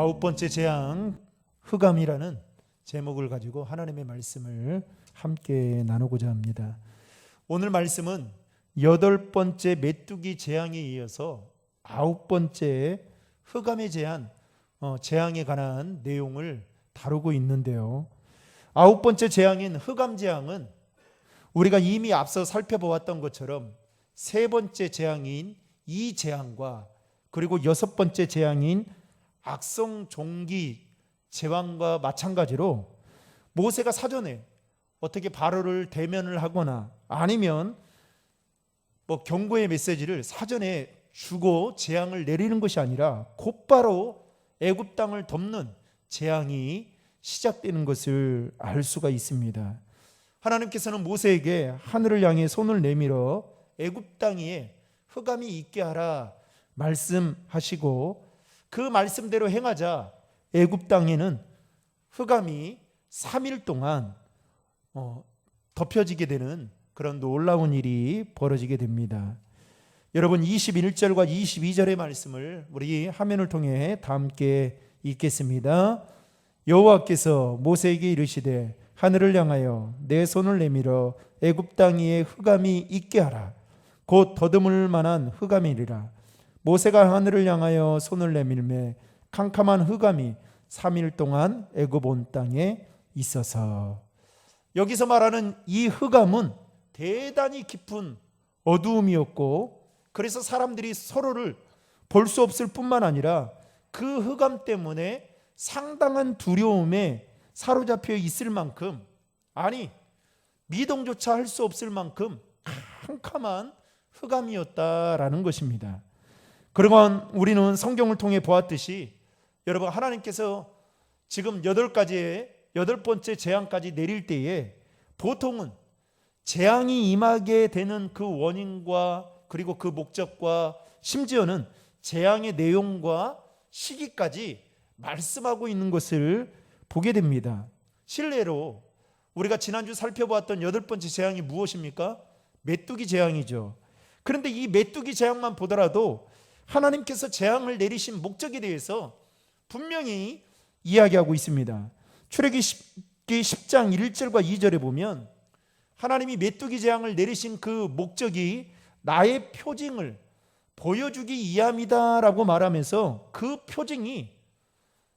아홉 번째 재앙, 흑암이라는 제목을 가지고 하나님의 말씀을 함께 나누고자 합니다. 오늘 말씀은 여덟 번째 메뚜기 재앙에 이어서 아홉 번째 흑암의 재앙에 관한 내용을 다루고 있는데요. 아홉 번째 재앙인 흑암 재앙은 우리가 이미 앞서 살펴보았던 것처럼 세 번째 재앙인 이 재앙과 그리고 여섯 번째 재앙인 악성 종기 제왕과 마찬가지로 모세가 사전에 어떻게 바로를 대면을 하거나 아니면 경고의 메시지를 사전에 주고 재앙을 내리는 것이 아니라 곧바로 애굽 땅을 덮는 재앙이 시작되는 것을 알 수가 있습니다. 하나님께서는 모세에게 하늘을 향해 손을 내밀어 애굽 땅 위에 흑암이 있게 하라 말씀하시고 그 말씀대로 행하자 애굽 땅에는 흑암이 3일 동안 덮여지게 되는 그런 놀라운 일이 벌어지게 됩니다. 여러분 21절과 22절의 말씀을 우리 화면을 통해 다 함께 읽겠습니다. 여호와께서 모세에게 이르시되 하늘을 향하여 내 손을 내밀어 애굽 땅 위에 흑암이 있게 하라. 곧 더듬을 만한 흑암이리라. 모세가 하늘을 향하여 손을 내밀매 캄캄한 흑암이 3일 동안 애굽 온 땅에 있어서. 여기서 말하는 이 흑암은 대단히 깊은 어두움이었고 그래서 사람들이 서로를 볼 수 없을 뿐만 아니라 그 흑암 때문에 상당한 두려움에 사로잡혀 있을 만큼, 아니 미동조차 할 수 없을 만큼 캄캄한 흑암이었다라는 것입니다. 그러면 우리는 성경을 통해 보았듯이 여러분 하나님께서 지금 여덟 번째 재앙까지 내릴 때에 보통은 재앙이 임하게 되는 그 원인과 그리고 그 목적과 심지어는 재앙의 내용과 시기까지 말씀하고 있는 것을 보게 됩니다. 실례로 우리가 지난주 살펴보았던 여덟 번째 재앙이 무엇입니까? 메뚜기 재앙이죠. 그런데 이 메뚜기 재앙만 보더라도 하나님께서 재앙을 내리신 목적에 대해서 분명히 이야기하고 있습니다. 출애굽기 10장 1절과 2절에 보면 하나님이 메뚜기 재앙을 내리신 그 목적이 나의 표징을 보여주기 위함이다 라고 말하면서 그 표징이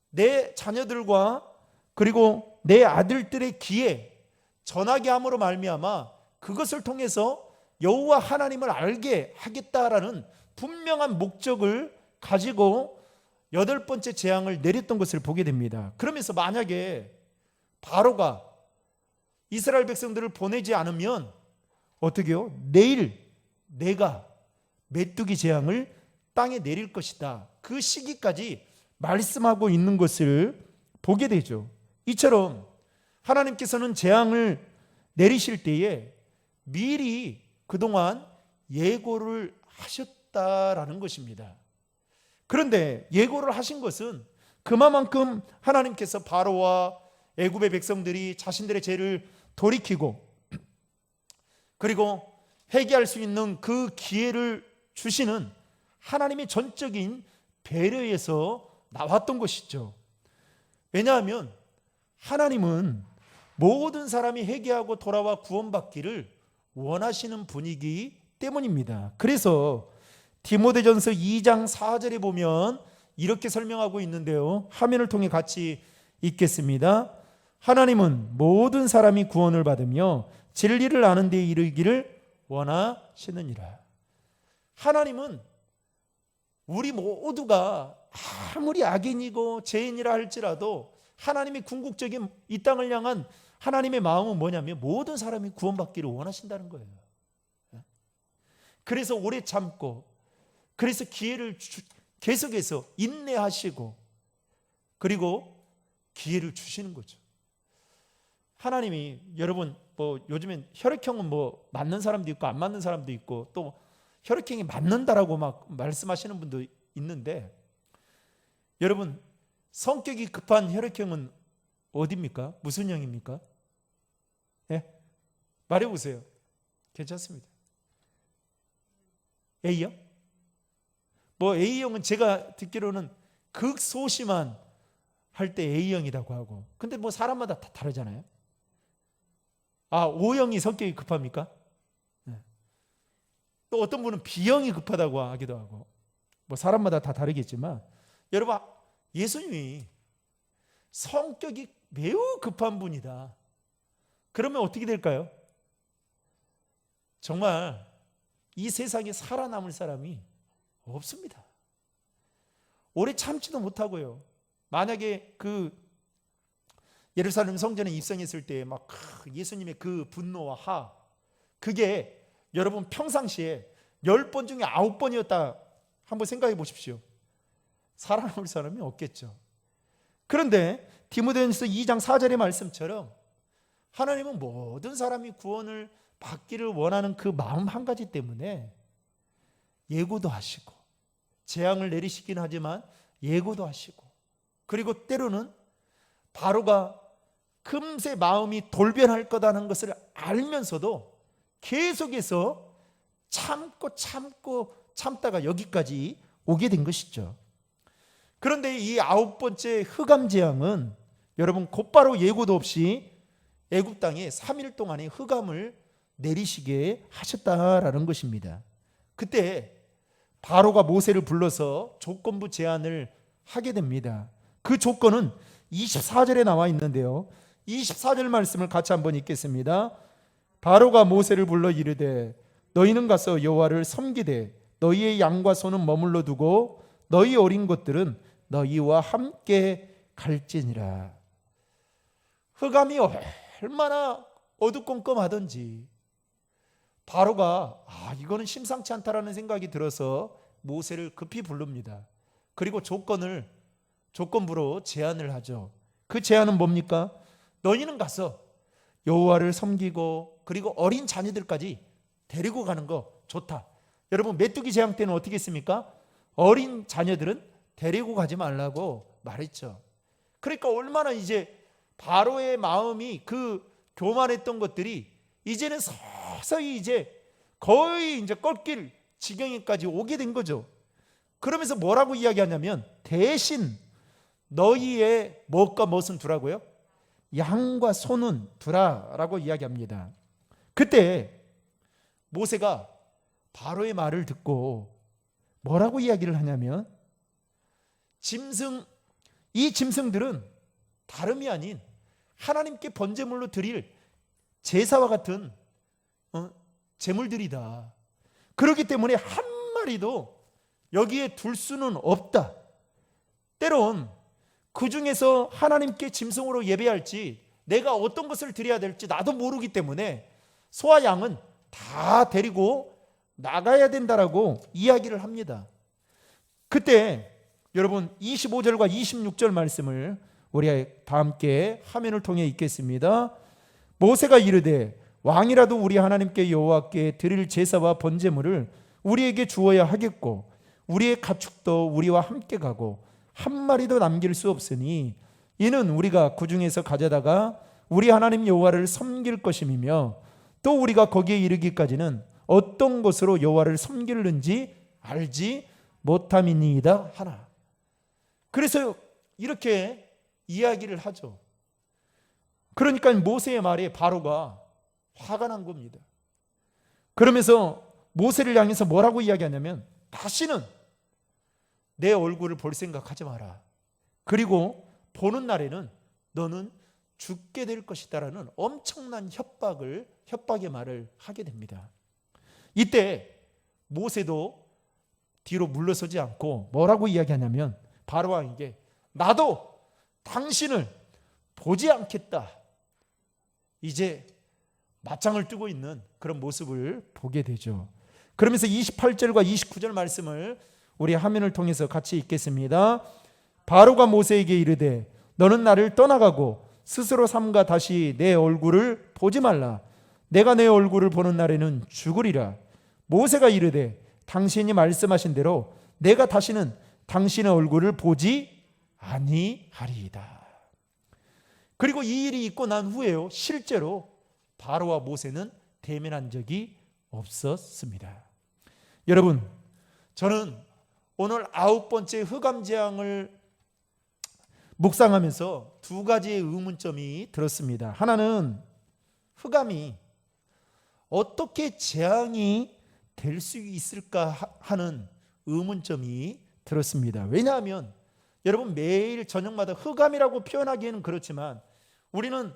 내 자녀들과 그리고 내 아들들의 귀에 전하게 함으로 말미암아 그것을 통해서 여호와 하나님을 알게 하겠다라는 분명한 목적을 가지고 여덟 번째 재앙을 내렸던 것을 보게 됩니다. 그러면서 만약에 바로가 이스라엘 백성들을 보내지 않으면 어떻게 해요? 내일 내가 메뚜기 재앙을 땅에 내릴 것이다. 그 시기까지 말씀하고 있는 것을 보게 되죠. 이처럼 하나님께서는 재앙을 내리실 때에 미리 그동안 예고를 하셨다라는 것입니다. 그런데 예고를 하신 것은 그만큼 하나님께서 바로와 애굽의 백성들이 자신들의 죄를 돌이키고 그리고 회개할 수 있는 그 기회를 주시는 하나님의 전적인 배려에서 나왔던 것이죠. 왜냐하면 하나님은 모든 사람이 회개하고 돌아와 구원받기를 원하시는 분이기 때문입니다. 그래서 디모데전서 2장 4절에 보면 이렇게 설명하고 있는데요. 화면을 통해 같이 읽겠습니다. 하나님은 모든 사람이 구원을 받으며 진리를 아는 데 이르기를 원하시느니라. 하나님은 우리 모두가 아무리 악인이고 죄인이라 할지라도 하나님의 궁극적인 이 땅을 향한 하나님의 마음은 뭐냐면 모든 사람이 구원받기를 원하신다는 거예요. 그래서 오래 참고 그래서 기회를 계속해서 인내하시고 그리고 기회를 주시는 거죠. 하나님이 여러분 요즘엔 혈액형은 맞는 사람도 있고 안 맞는 사람도 있고 또 혈액형이 맞는다라고 막 말씀하시는 분도 있는데 여러분 성격이 급한 혈액형은 어디입니까? 무슨 형입니까? 예? 말해보세요. 괜찮습니다. A형? A형은 제가 듣기로는 극소심한 할 때 A형이라고 하고, 근데 뭐 사람마다 다 다르잖아요. O형이 성격이 급합니까? 네. 또 어떤 분은 B형이 급하다고 하기도 하고, 뭐 사람마다 다 다르겠지만, 여러분, 예수님이 성격이 매우 급한 분이다. 그러면 어떻게 될까요? 정말 이 세상에 살아남을 사람이 없습니다. 오래 참지도 못하고요. 만약에 예루살렘 성전에 입성했을 때 막 예수님의 그 분노와 그게 여러분 평상시에 10번 중에 9번이었다 한번 생각해 보십시오. 살아남을 사람이 없겠죠. 그런데 디모데전서 2장 4절의 말씀처럼 하나님은 모든 사람이 구원을 받기를 원하는 그 마음 한 가지 때문에 예고도 하시고, 재앙을 내리시긴 하지만 예고도 하시고, 그리고 때로는 바로가 금세 마음이 돌변할 거다는 것을 알면서도 계속해서 참다가 여기까지 오게 된 것이죠. 그런데 이 9번째 흑암 재앙은 여러분 곧바로 예고도 없이 애굽 땅에 3일 동안의 흑암을 내리시게 하셨다라는 것입니다. 그때 바로가 모세를 불러서 조건부 제안을 하게 됩니다. 그 조건은 24절에 나와 있는데요. 24절 말씀을 같이 한번 읽겠습니다. 바로가 모세를 불러 이르되 너희는 가서 여호와를 섬기되 너희의 양과 소는 머물러 두고 너희 어린 것들은 너희와 함께 갈지니라. 흑암이 얼마나 어두컴컴하던지 바로가 이거는 심상치 않다라는 생각이 들어서 모세를 급히 부릅니다. 그리고 조건부로 제안을 하죠. 그 제안은 뭡니까? 너희는 가서 여호와를 섬기고 그리고 어린 자녀들까지 데리고 가는 거 좋다. 여러분 메뚜기 재앙 때는 어떻게 했습니까? 어린 자녀들은 데리고 가지 말라고 말했죠. 그러니까 얼마나 이제 바로의 마음이 그 교만했던 것들이 이제는 서서히 이제 거의 이제 꺾일 지경에까지 오게 된 거죠. 그러면서 뭐라고 이야기하냐면 대신 너희의 무엇과 무엇은 두라고요? 양과 소는 두라라고 이야기합니다. 그때 모세가 바로의 말을 듣고 뭐라고 이야기를 하냐면 이 짐승들은 다름이 아닌 하나님께 번제물로 드릴 제사와 같은 제물들이다. 그렇기 때문에 한 마리도 여기에 둘 수는 없다. 때론 그 중에서 하나님께 짐승으로 예배할지 내가 어떤 것을 드려야 될지 나도 모르기 때문에 소와 양은 다 데리고 나가야 된다라고 이야기를 합니다. 그때 여러분 25절과 26절 말씀을 우리 다 함께 화면을 통해 읽겠습니다. 모세가 이르되 왕이라도 우리 하나님께 여호와께 드릴 제사와 번제물을 우리에게 주어야 하겠고 우리의 가축도 우리와 함께 가고 한 마리도 남길 수 없으니 이는 우리가 그 중에서 가져다가 우리 하나님 여호와를 섬길 것임이며 또 우리가 거기에 이르기까지는 어떤 것으로 여호와를 섬길는지 알지 못함이니이다 하나. 그래서 이렇게 이야기를 하죠. 그러니까 모세의 말에 바로가 화가 난 겁니다. 그러면서 모세를 향해서 뭐라고 이야기하냐면 다시는 내 얼굴을 볼 생각하지 마라. 그리고 보는 날에는 너는 죽게 될 것이다라는 엄청난 협박의 말을 하게 됩니다. 이때 모세도 뒤로 물러서지 않고 뭐라고 이야기하냐면 바로 왕에게 나도 당신을 보지 않겠다. 이제 맞짱을 뜨고 있는 그런 모습을 보게 되죠. 그러면서 28절과 29절 말씀을 우리 화면을 통해서 같이 읽겠습니다. 바로가 모세에게 이르되 너는 나를 떠나가고 스스로 삼가 다시 내 얼굴을 보지 말라. 내가 내 얼굴을 보는 날에는 죽으리라. 모세가 이르되 당신이 말씀하신 대로 내가 다시는 당신의 얼굴을 보지 아니하리이다. 그리고 이 일이 있고 난 후에요, 실제로 바로와 모세는 대면한 적이 없었습니다. 여러분, 저는 오늘 9번째 흑암 재앙을 묵상하면서 두 가지의 의문점이 들었습니다. 하나는 흑암이 어떻게 재앙이 될 수 있을까 하는 의문점이 들었습니다. 왜냐하면 여러분 매일 저녁마다 흑암이라고 표현하기에는 그렇지만 우리는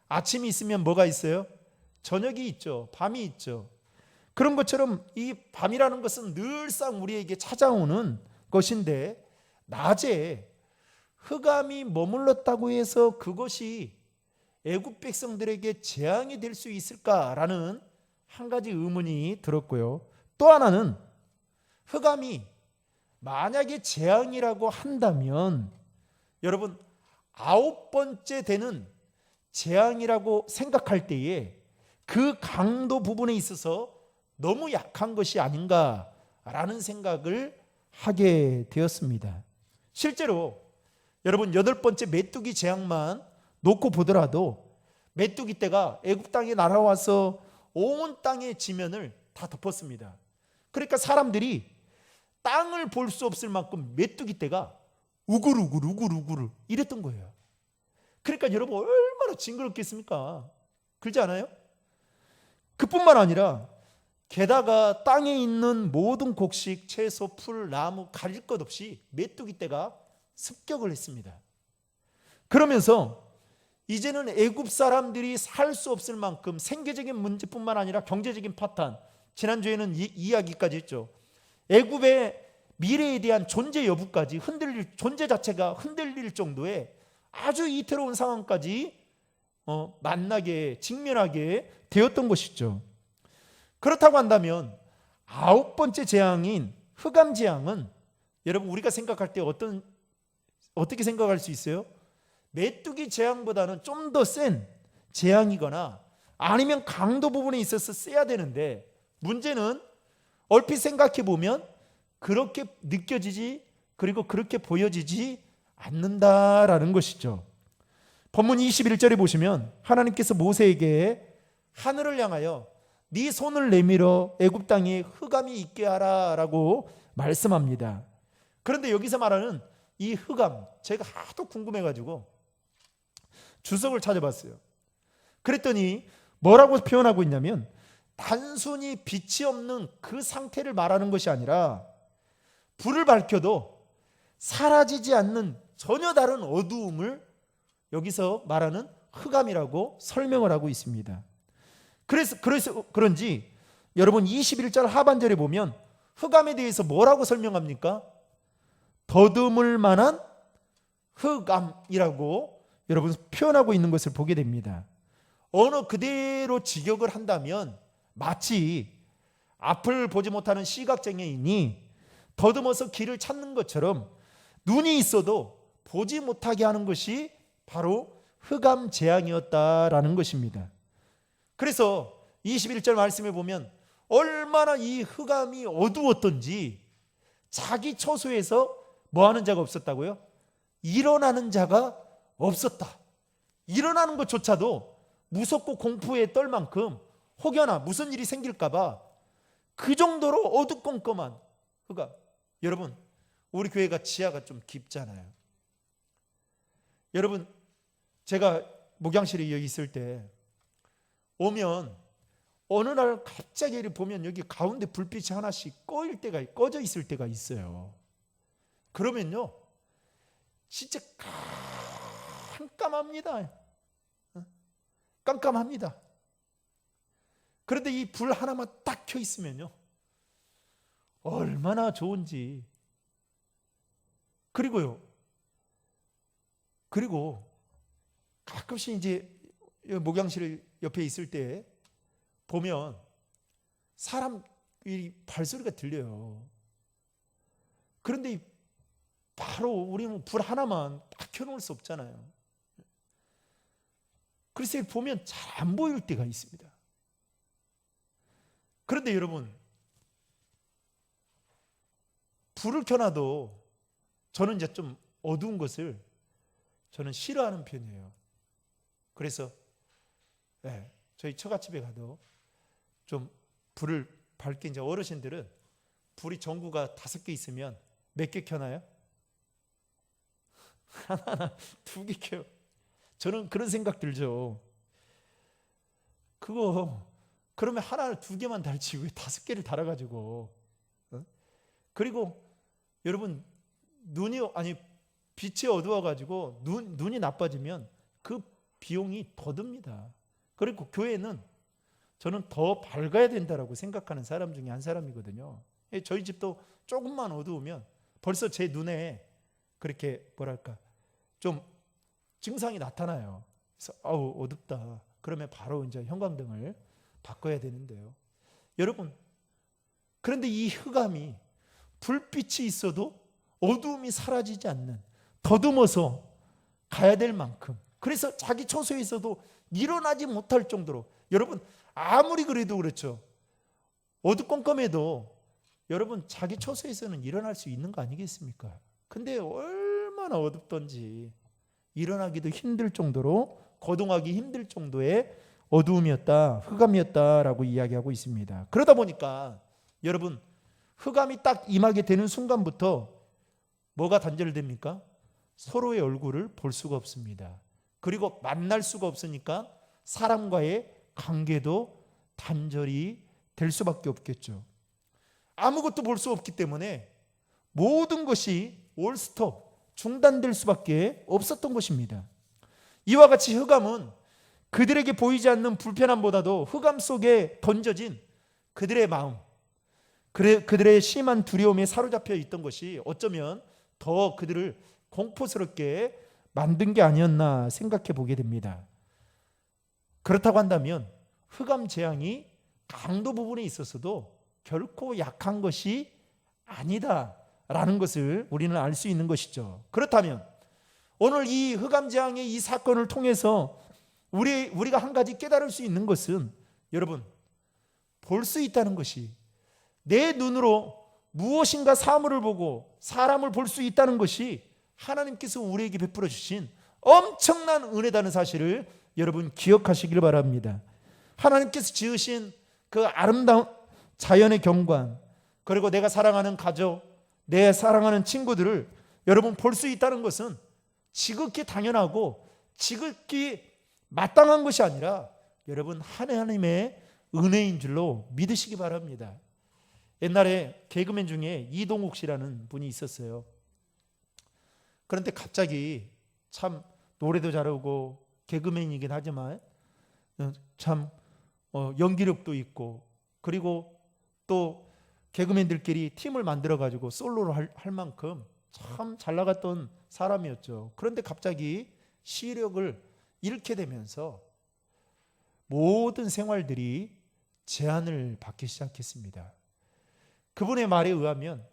아침이 있으면 뭐가 있어요? 저녁이 있죠. 밤이 있죠. 그런 것처럼 이 밤이라는 것은 늘상 우리에게 찾아오는 것인데 낮에 흑암이 머물렀다고 해서 그것이 애굽 백성들에게 재앙이 될 수 있을까라는 한 가지 의문이 들었고요. 또 하나는 흑암이 만약에 재앙이라고 한다면 여러분 9번째 되는 재앙이라고 생각할 때에 그 강도 부분에 있어서 너무 약한 것이 아닌가라는 생각을 하게 되었습니다. 실제로 여러분 8번째 메뚜기 재앙만 놓고 보더라도 메뚜기 떼가 애굽 땅에 날아와서 온 땅의 지면을 다 덮었습니다. 그러니까 사람들이 땅을 볼 수 없을 만큼 메뚜기 떼가 우글우글 이랬던 거예요. 그러니까 여러분 얼마나 징그럽겠습니까? 그렇지 않아요? 그뿐만 아니라 게다가 땅에 있는 모든 곡식, 채소, 풀, 나무 가릴 것 없이 메뚜기 떼가 습격을 했습니다. 그러면서 이제는 애굽 사람들이 살 수 없을 만큼 생계적인 문제뿐만 아니라 경제적인 파탄, 지난주에는 이야기까지 했죠. 애굽의 미래에 대한 존재 여부까지 존재 자체가 흔들릴 정도의 아주 이태로운 상황까지 직면하게 되었던 것이죠. 그렇다고 한다면 9번째 재앙인 흑암 재앙은 여러분 우리가 생각할 때 어떻게 생각할 수 있어요? 메뚜기 재앙보다는 좀 더 센 재앙이거나 아니면 강도 부분에 있어서 세야 되는데 문제는 얼핏 생각해 보면 그렇게 느껴지지 그리고 그렇게 보여지지 않는다라는 것이죠. 본문 21절에 보시면 하나님께서 모세에게 하늘을 향하여 네 손을 내밀어 애굽 땅에 흑암이 있게 하라라고 말씀합니다. 그런데 여기서 말하는 이 흑암 제가 하도 궁금해가지고 주석을 찾아봤어요. 그랬더니 뭐라고 표현하고 있냐면 단순히 빛이 없는 그 상태를 말하는 것이 아니라 불을 밝혀도 사라지지 않는 전혀 다른 어두움을 여기서 말하는 흑암이라고 설명을 하고 있습니다. 그래서 그런지 여러분 21절 하반절에 보면 흑암에 대해서 뭐라고 설명합니까? 더듬을 만한 흑암이라고 여러분 표현하고 있는 것을 보게 됩니다. 언어 그대로 직역을 한다면 마치 앞을 보지 못하는 시각장애인이 더듬어서 길을 찾는 것처럼 눈이 있어도 보지 못하게 하는 것이 바로 흑암 재앙이었다라는 것입니다. 그래서 21절 말씀에 보면 얼마나 이 흑암이 어두웠던지 자기 처소에서 뭐 하는 자가 없었다고요? 일어나는 자가 없었다. 일어나는 것조차도 무섭고 공포에 떨 만큼 혹여나 무슨 일이 생길까봐 그 정도로 어두컴컴한 흑암. 여러분 우리 교회가 지하가 좀 깊잖아요. 여러분 제가 목양실에 여기 있을 때 오면 어느 날 갑자기 보면 여기 가운데 불빛이 하나씩 꺼져 있을 때가 있어요. 그러면요 진짜 깜깜합니다. 깜깜합니다. 그런데 이 불 하나만 딱 켜 있으면요 얼마나 좋은지. 그리고 가끔씩 이제 목양실 옆에 있을 때 보면 사람 이 발소리가 들려요. 그런데 바로 우리는 불 하나만 딱 켜놓을 수 없잖아요. 그래서 보면 잘 안 보일 때가 있습니다. 그런데 여러분 불을 켜놔도 저는 이제 좀 어두운 것을 저는 싫어하는 편이에요. 그래서 저희 처갓집에 가도 좀 불을 밝게, 이제 어르신들은 불이 전구가 5개 있으면 몇 개 켜나요? 하나하나 두 개 캐요. 저는 그런 생각 들죠. 그거 그러면 하나를 두 개만 달지 왜 다섯 개를 달아가지고. 그리고 여러분 빛이 어두워가지고 눈이 나빠지면 그 비용이 더 듭니다. 그리고 교회는 저는 더 밝아야 된다라고 생각하는 사람 중에 한 사람이거든요. 저희 집도 조금만 어두우면 벌써 제 눈에 그렇게 좀 증상이 나타나요. 그래서 어둡다. 그러면 바로 이제 형광등을 바꿔야 되는데요. 여러분, 그런데 이 흑암이 불빛이 있어도 어두움이 사라지지 않는, 더듬어서 가야 될 만큼, 그래서 자기 처소에서도 일어나지 못할 정도로, 여러분 아무리 그래도 그렇죠. 어두컴컴해도 여러분 자기 처소에서는 일어날 수 있는 거 아니겠습니까? 근데 얼마나 어둡던지 일어나기도 힘들 정도로, 거동하기 힘들 정도의 어두움이었다, 흑암이었다라고 이야기하고 있습니다. 그러다 보니까 여러분 흑암이 딱 임하게 되는 순간부터 뭐가 단절됩니까? 서로의 얼굴을 볼 수가 없습니다. 그리고 만날 수가 없으니까 사람과의 관계도 단절이 될 수밖에 없겠죠. 아무것도 볼 수 없기 때문에 모든 것이 올스톱, 중단될 수밖에 없었던 것입니다. 이와 같이 흑암은 그들에게 보이지 않는 불편함보다도 흑암 속에 던져진 그들의 마음, 그들의 심한 두려움에 사로잡혀 있던 것이 어쩌면 더 그들을 공포스럽게 만든 게 아니었나 생각해 보게 됩니다. 그렇다고 한다면 흑암 재앙이 강도 부분에 있어서도 결코 약한 것이 아니다라는 것을 우리는 알 수 있는 것이죠. 그렇다면 오늘 이 흑암 재앙의 이 사건을 통해서 우리가 한 가지 깨달을 수 있는 것은, 여러분, 볼 수 있다는 것이, 내 눈으로 무엇인가 사물을 보고 사람을 볼 수 있다는 것이 하나님께서 우리에게 베풀어 주신 엄청난 은혜다는 사실을 여러분 기억하시길 바랍니다. 하나님께서 지으신 그 아름다운 자연의 경관, 그리고 내가 사랑하는 가족, 내 사랑하는 친구들을 여러분 볼 수 있다는 것은 지극히 당연하고 지극히 마땅한 것이 아니라 여러분 하나님의 은혜인 줄로 믿으시기 바랍니다. 옛날에 개그맨 중에 이동욱 씨라는 분이 있었어요. 그런데 갑자기 참 노래도 잘하고 개그맨이긴 하지만 참 연기력도 있고, 그리고 또 개그맨들끼리 팀을 만들어 가지고 솔로로 할 만큼 참 잘 나갔던 사람이었죠. 그런데 갑자기 시력을 잃게 되면서 모든 생활들이 제한을 받기 시작했습니다. 그분의 말에 의하면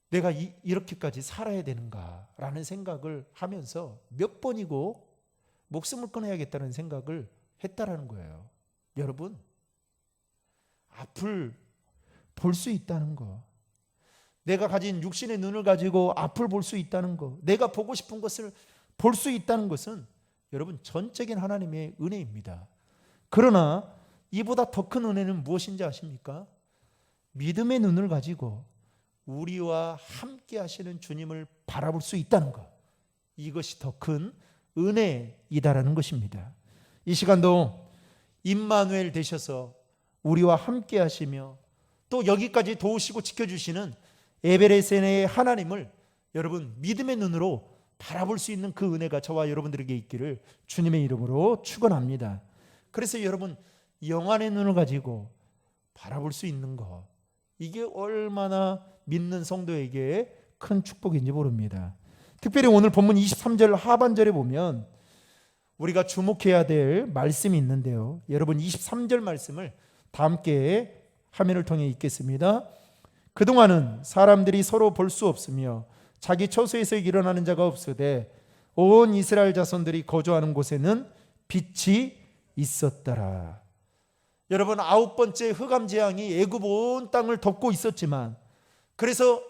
내가 이렇게까지 살아야 되는가라는 생각을 하면서 몇 번이고 목숨을 끊어야겠다는 생각을 했다라는 거예요. 여러분, 앞을 볼 수 있다는 거, 내가 가진 육신의 눈을 가지고 앞을 볼 수 있다는 거, 내가 보고 싶은 것을 볼 수 있다는 것은 여러분 전적인 하나님의 은혜입니다. 그러나 이보다 더 큰 은혜는 무엇인지 아십니까? 믿음의 눈을 가지고 우리와 함께 하시는 주님을 바라볼 수 있다는 것, 이것이 더 큰 은혜이다라는 것입니다. 이 시간도 임마누엘 되셔서 우리와 함께 하시며 또 여기까지 도우시고 지켜주시는 에베레센의 하나님을 여러분 믿음의 눈으로 바라볼 수 있는 그 은혜가 저와 여러분들에게 있기를 주님의 이름으로 축원합니다. 그래서 여러분 영안의 눈을 가지고 바라볼 수 있는 것, 이게 얼마나 믿는 성도에게 큰 축복인지 모릅니다. 특별히 오늘 본문 23절 하반절에 보면 우리가 주목해야 될 말씀이 있는데요. 여러분 23절 말씀을 다 함께 화면을 통해 읽겠습니다. 그동안은 사람들이 서로 볼 수 없으며 자기 처소에서 일어나는 자가 없으되 온 이스라엘 자손들이 거주하는 곳에는 빛이 있었더라. 여러분, 9번째 흑암 재앙이 애굽 온 땅을 덮고 있었지만, 그래서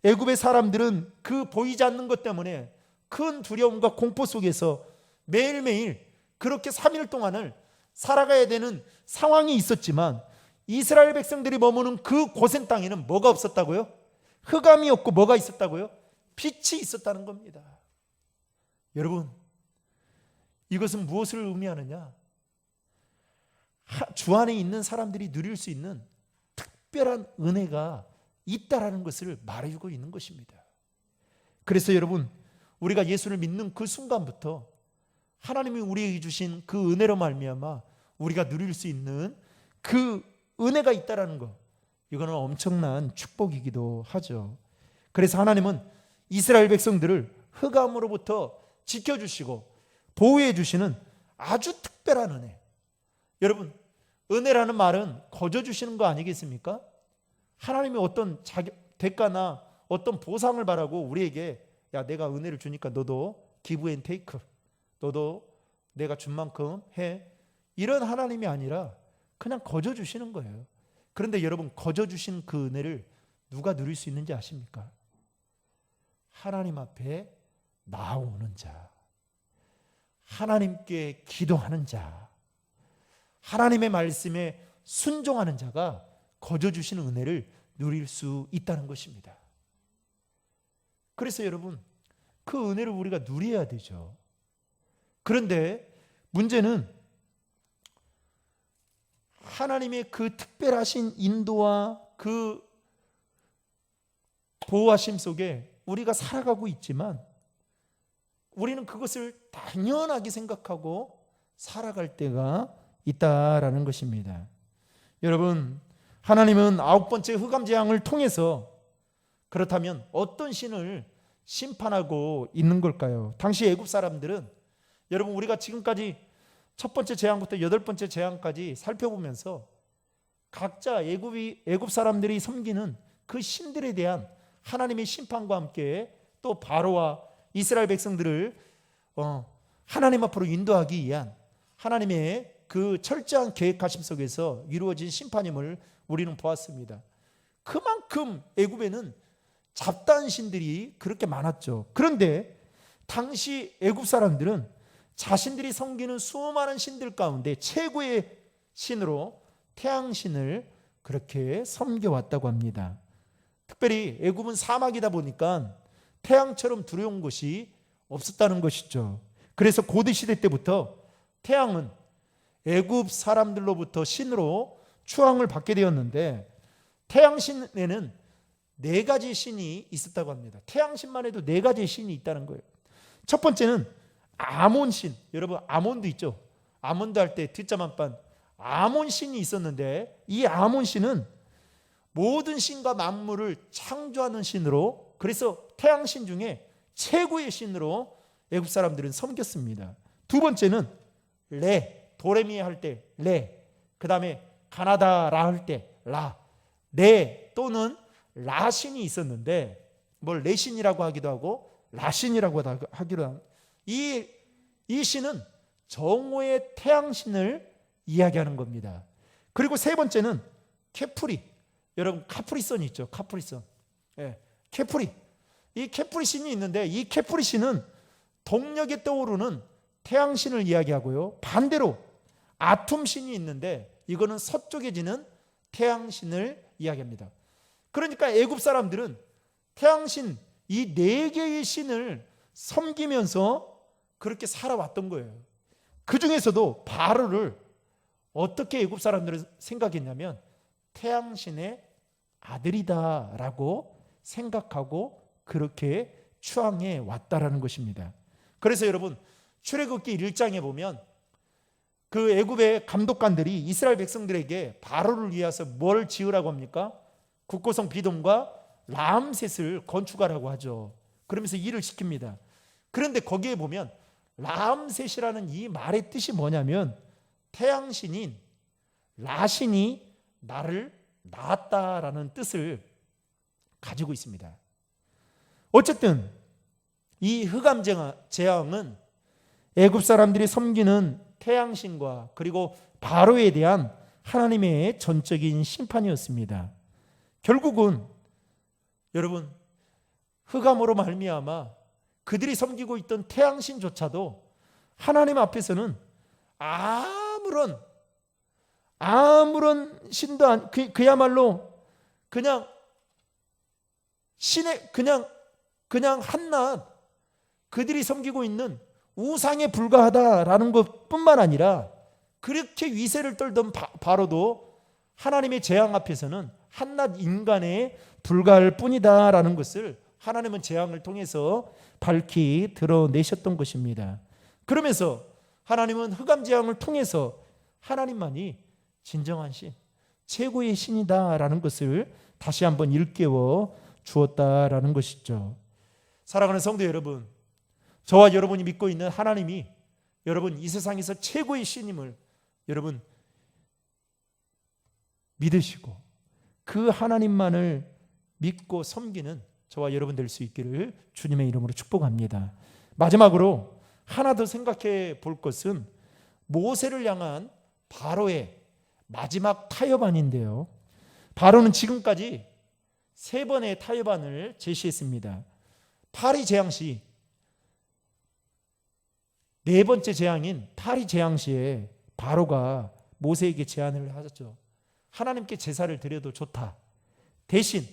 애굽의 사람들은 그 보이지 않는 것 때문에 큰 두려움과 공포 속에서 매일매일 그렇게 3일 동안을 살아가야 되는 상황이 있었지만, 이스라엘 백성들이 머무는 그 고센 땅에는 뭐가 없었다고요? 흑암이 없고 뭐가 있었다고요? 빛이 있었다는 겁니다. 여러분, 이것은 무엇을 의미하느냐? 주 안에 있는 사람들이 누릴 수 있는 특별한 은혜가 있다라는 것을 말해주고 있는 것입니다. 그래서 여러분, 우리가 예수를 믿는 그 순간부터 하나님이 우리에게 주신 그 은혜로 말미암아 우리가 누릴 수 있는 그 은혜가 있다라는 것, 이거는 엄청난 축복이기도 하죠. 그래서 하나님은 이스라엘 백성들을 흑암으로부터 지켜주시고 보호해 주시는 아주 특별한 은혜. 여러분, 은혜라는 말은 거저 주시는 거 아니겠습니까? 하나님이 어떤 대가나 어떤 보상을 바라고 우리에게, 야, 내가 은혜를 주니까 너도 기브 앤 테이크, 너도 내가 준 만큼 해, 이런 하나님이 아니라 그냥 거저 주시는 거예요. 그런데 여러분, 거저 주신 그 은혜를 누가 누릴 수 있는지 아십니까? 하나님 앞에 나오는 자, 하나님께 기도하는 자, 하나님의 말씀에 순종하는 자가 거저 주시는 은혜를 누릴 수 있다는 것입니다. 그래서 여러분, 그 은혜를 우리가 누려야 되죠. 그런데 문제는 하나님의 그 특별하신 인도와 그 보호하심 속에 우리가 살아가고 있지만 우리는 그것을 당연하게 생각하고 살아갈 때가 있다라는 것입니다. 여러분, 하나님은 9번째 흑암 재앙을 통해서 그렇다면 어떤 신을 심판하고 있는 걸까요? 당시 애굽 사람들은, 여러분, 우리가 지금까지 첫 번째 재앙부터 8번째 재앙까지 살펴보면서 각자 애굽 사람들이 섬기는 그 신들에 대한 하나님의 심판과 함께 또 바로와 이스라엘 백성들을 하나님 앞으로 인도하기 위한 하나님의 그 철저한 계획하심 속에서 이루어진 심판임을 우리는 보았습니다. 그만큼 애굽에는 잡다한 신들이 그렇게 많았죠. 그런데 당시 애굽 사람들은 자신들이 섬기는 수많은 신들 가운데 최고의 신으로 태양신을 그렇게 섬겨왔다고 합니다. 특별히 애굽은 사막이다 보니까 태양처럼 두려운 것이 없었다는 것이죠. 그래서 고대 시대 때부터 태양은 애굽 사람들로부터 신으로 추앙을 받게 되었는데, 태양신에는 4가지 신이 있었다고 합니다. 태양신만 해도 4가지의 신이 있다는 거예요. 첫 번째는 아몬신. 여러분, 아몬도 있죠. 아몬도 할 때 듣자만반 아몬신이 있었는데, 이 아몬신은 모든 신과 만물을 창조하는 신으로, 그래서 태양신 중에 최고의 신으로 애굽 사람들은 섬겼습니다. 두 번째는 레, 도레미 할 때 레, 그 다음에 가나다라 할 때 라, 레 또는 라신이 있었는데, 뭘 레신이라고 하기도 하고 라신이라고 하기도 합니다. 이 신은 정오의 태양신을 이야기하는 겁니다. 그리고 세 번째는 케프리. 여러분, 카프리선이 있죠. 카프리선. 예, 케프리. 이 케프리 신이 있는데, 이 케프리 신은 동력에 떠오르는 태양신을 이야기하고요. 반대로 아툼 신이 있는데, 이거는 서쪽에 지는 태양신을 이야기합니다. 그러니까 애굽 사람들은 태양신 이 4개의 신을 섬기면서 그렇게 살아왔던 거예요. 그 중에서도 바로를 어떻게 애굽 사람들은 생각했냐면 태양신의 아들이다라고 생각하고 그렇게 추앙해 왔다라는 것입니다. 그래서 여러분, 출애굽기 1장에 보면 그 애굽의 감독관들이 이스라엘 백성들에게 바로를 위해서 뭘 지으라고 합니까? 국고성 비돔과 라암셋을 건축하라고 하죠. 그러면서 일을 시킵니다. 그런데 거기에 보면 라암셋이라는 이 말의 뜻이 뭐냐면 태양신인 라신이 나를 낳았다라는 뜻을 가지고 있습니다. 어쨌든 이 흑암 재앙은 애굽 사람들이 섬기는 태양신과 그리고 바로에 대한 하나님의 전적인 심판이었습니다. 결국은 여러분, 흑암으로 말미암아 그들이 섬기고 있던 태양신조차도 하나님 앞에서는 아무런 신도 그야말로 그냥 신의 그냥 그냥 한낱 그들이 섬기고 있는 우상에 불과하다라는 것뿐만 아니라 그렇게 위세를 떨던 바로도 하나님의 재앙 앞에서는 한낱 인간에 불과할 뿐이다라는 것을 하나님은 재앙을 통해서 밝히 드러내셨던 것입니다. 그러면서 하나님은 흑암 재앙을 통해서 하나님만이 진정한 신, 최고의 신이다라는 것을 다시 한번 일깨워 주었다라는 것이죠. 사랑하는 성도 여러분, 저와 여러분이 믿고 있는 하나님이 여러분 이 세상에서 최고의 신임을 여러분 믿으시고 그 하나님만을 믿고 섬기는 저와 여러분 될 수 있기를 주님의 이름으로 축복합니다. 마지막으로 하나 더 생각해 볼 것은 모세를 향한 바로의 마지막 타협안인데요. 바로는 지금까지 3번의 타협안을 제시했습니다. 파리 재앙 시 4번째 재앙인 파리 재앙 시에 바로가 모세에게 제안을 하셨죠. 하나님께 제사를 드려도 좋다. 대신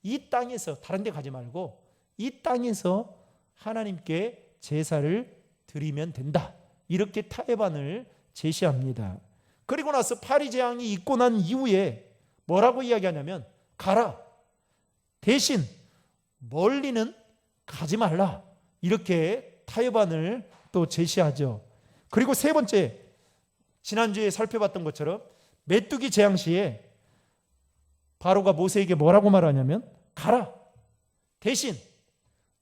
이 땅에서 다른 데 가지 말고 이 땅에서 하나님께 제사를 드리면 된다. 이렇게 타협안을 제시합니다. 그리고 나서 파리 재앙이 있고 난 이후에 뭐라고 이야기하냐면 가라. 대신 멀리는 가지 말라. 이렇게 타협안을 또 제시하죠. 그리고 3번째, 지난주에 살펴봤던 것처럼 메뚜기 재앙 시에 바로가 모세에게 뭐라고 말하냐면 가라. 대신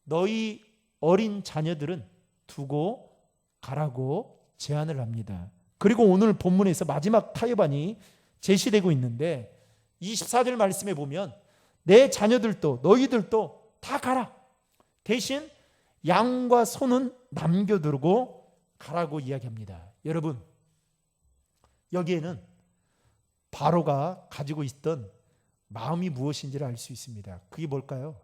너희 어린 자녀들은 두고 가라고 제안을 합니다. 그리고 오늘 본문에서 마지막 타협안이 제시되고 있는데 24절 말씀에 보면 내 자녀들도 너희들도 다 가라. 대신 양과 소는 남겨두고 가라고 이야기합니다. 여러분, 여기에는 바로가 가지고 있던 마음이 무엇인지를 알 수 있습니다. 그게 뭘까요?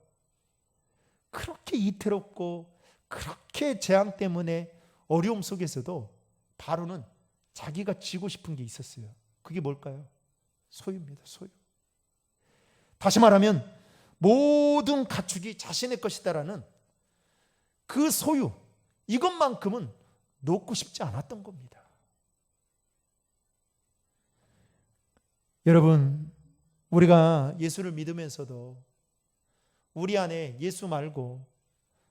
그렇게 이태롭고 그렇게 재앙 때문에 어려움 속에서도 바로는 자기가 쥐고 싶은 게 있었어요. 그게 뭘까요? 소유입니다. 소유. 다시 말하면 모든 가축이 자신의 것이다라는 그 소유, 이것만큼은 놓고 싶지 않았던 겁니다. 여러분, 우리가 예수를 믿으면서도 우리 안에 예수 말고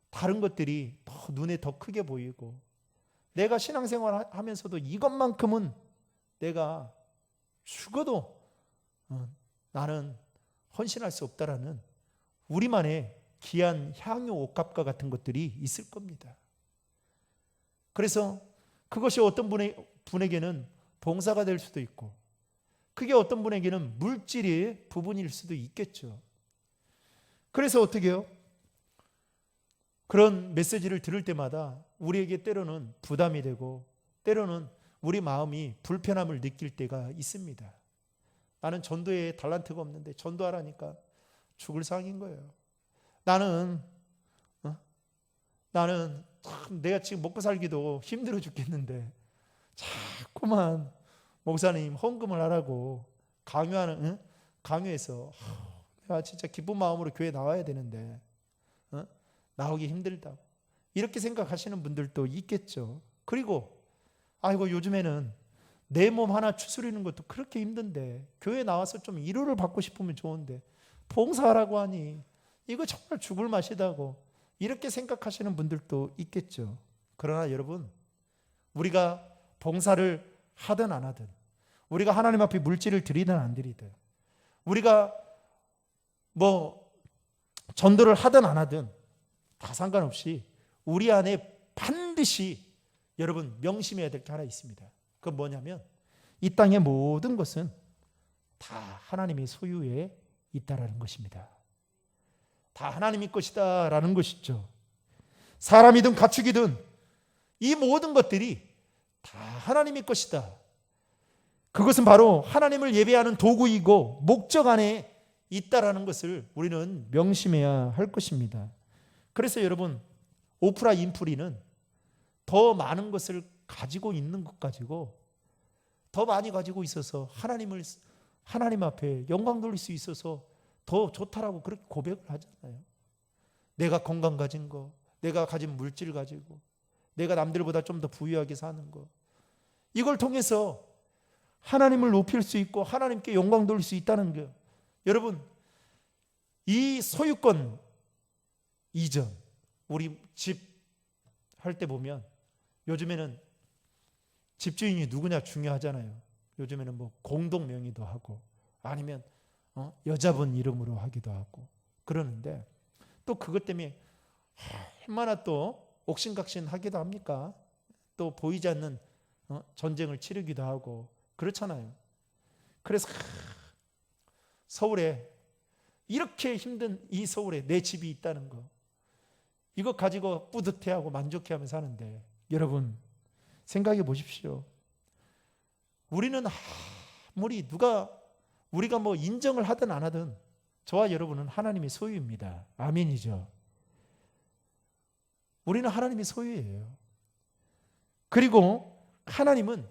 다른 것들이 더 눈에 더 크게 보이고 내가 신앙생활 하면서도 이것만큼은 내가 죽어도 나는 헌신할 수 없다라는 우리만의 귀한 향유 옥합과 같은 것들이 있을 겁니다. 그래서 그것이 어떤 분에게는 봉사가 될 수도 있고 그게 어떤 분에게는 물질의 부분일 수도 있겠죠. 그래서 어떻게 해요? 그런 메시지를 들을 때마다 우리에게 때로는 부담이 되고 때로는 우리 마음이 불편함을 느낄 때가 있습니다. 나는 전도에 달란트가 없는데 전도하라니까 죽을 상인 거예요. 나는 참 내가 지금 먹고 살기도 힘들어 죽겠는데 자꾸만 목사님 헌금을 하라고 강요해서 내가 진짜 기쁜 마음으로 교회 나와야 되는데 나오기 힘들다고 이렇게 생각하시는 분들도 있겠죠. 그리고 아이고 요즘에는 내 몸 하나 추스리는 것도 그렇게 힘든데 교회 나와서 좀 위로를 받고 싶으면 좋은데 봉사하라고 하니 이거 정말 죽을 맛이다고 이렇게 생각하시는 분들도 있겠죠. 그러나 여러분, 우리가 봉사를 하든 안 하든 우리가 하나님 앞에 물질을 드리든 안 드리든 우리가 전도를 하든 안 하든 다 상관없이 우리 안에 반드시 여러분 명심해야 될 게 하나 있습니다. 그건 뭐냐면 이 땅의 모든 것은 다 하나님의 소유에 있다라는 것입니다. 다 하나님의 것이다라는 것이죠. 사람이든 가축이든 이 모든 것들이 다 하나님의 것이다. 그것은 바로 하나님을 예배하는 도구이고 목적 안에 있다라는 것을 우리는 명심해야 할 것입니다. 그래서 여러분, 오프라 인프리는 더 많은 것을 가지고 있는 것 가지고 더 많이 가지고 있어서 하나님 앞에 영광 돌릴 수 있어서 더 좋다라고 그렇게 고백을 하잖아요. 내가 건강 가진 거, 내가 가진 물질 가지고, 내가 남들보다 좀 더 부유하게 사는 거, 이걸 통해서 하나님을 높일 수 있고 하나님께 영광 돌릴 수 있다는 거. 여러분, 이 소유권 이전, 우리 집 할 때 보면 요즘에는 집주인이 누구냐 중요하잖아요. 요즘에는 뭐 공동 명의도 하고 아니면 여자분 이름으로 하기도 하고 그러는데, 또 그것 때문에 얼마나 또 옥신각신 하기도 합니까? 또 보이지 않는 전쟁을 치르기도 하고 그렇잖아요. 그래서 서울에, 이렇게 힘든 이 서울에 내 집이 있다는 거, 이거 가지고 뿌듯해하고 만족해하며 사는데, 여러분 생각해 보십시오. 우리는 아무리 우리가 뭐 인정을 하든 안 하든 저와 여러분은 하나님의 소유입니다. 아멘이죠. 우리는 하나님의 소유예요. 그리고 하나님은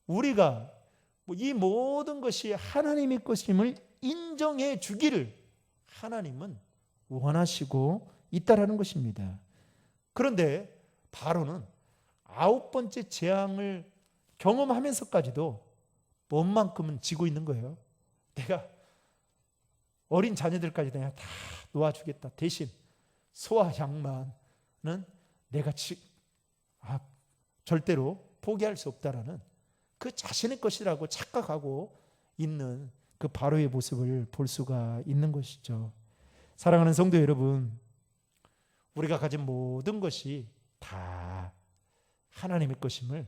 우리가 이 모든 것이 하나님의 것임을 인정해 주기를 하나님은 원하시고 있다라는 것입니다. 그런데 바로는 9번째 재앙을 경험하면서까지도 뭔만큼은 지고 있는 거예요. 내가 어린 자녀들까지 내가 다 놓아주겠다. 대신 소와 양만은 내가 절대로 포기할 수 없다라는 그 자신의 것이라고 착각하고 있는 그 바로의 모습을 볼 수가 있는 것이죠. 사랑하는 성도 여러분, 우리가 가진 모든 것이 다 하나님의 것임을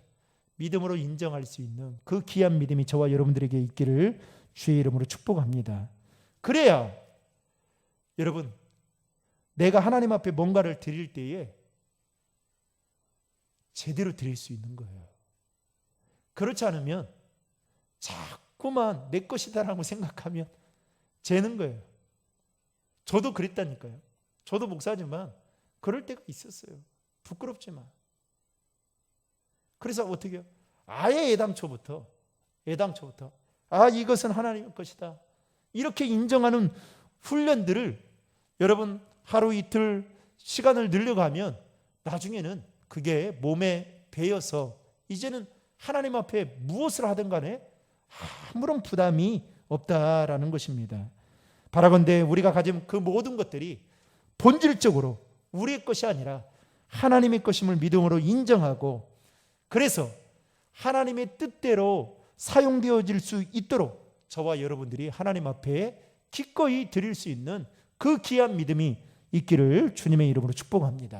믿음으로 인정할 수 있는 그 귀한 믿음이 저와 여러분들에게 있기를 주의 이름으로 축복합니다. 그래야 여러분, 내가 하나님 앞에 뭔가를 드릴 때에 제대로 드릴 수 있는 거예요. 그렇지 않으면 자꾸만 내 것이다라고 생각하면 재는 거예요. 저도 그랬다니까요. 저도 목사지만 그럴 때가 있었어요. 부끄럽지만. 그래서 어떻게 해요? 아예 애당초부터 이것은 하나님의 것이다, 이렇게 인정하는 훈련들을 여러분 하루 이틀 시간을 늘려가면 나중에는 그게 몸에 배어서 이제는 하나님 앞에 무엇을 하든 간에 아무런 부담이 없다라는 것입니다. 바라건대 우리가 가진 그 모든 것들이 본질적으로 우리의 것이 아니라 하나님의 것임을 믿음으로 인정하고, 그래서 하나님의 뜻대로 사용되어질 수 있도록 저와 여러분들이 하나님 앞에 기꺼이 드릴 수 있는 그 귀한 믿음이 있기를 주님의 이름으로 축복합니다.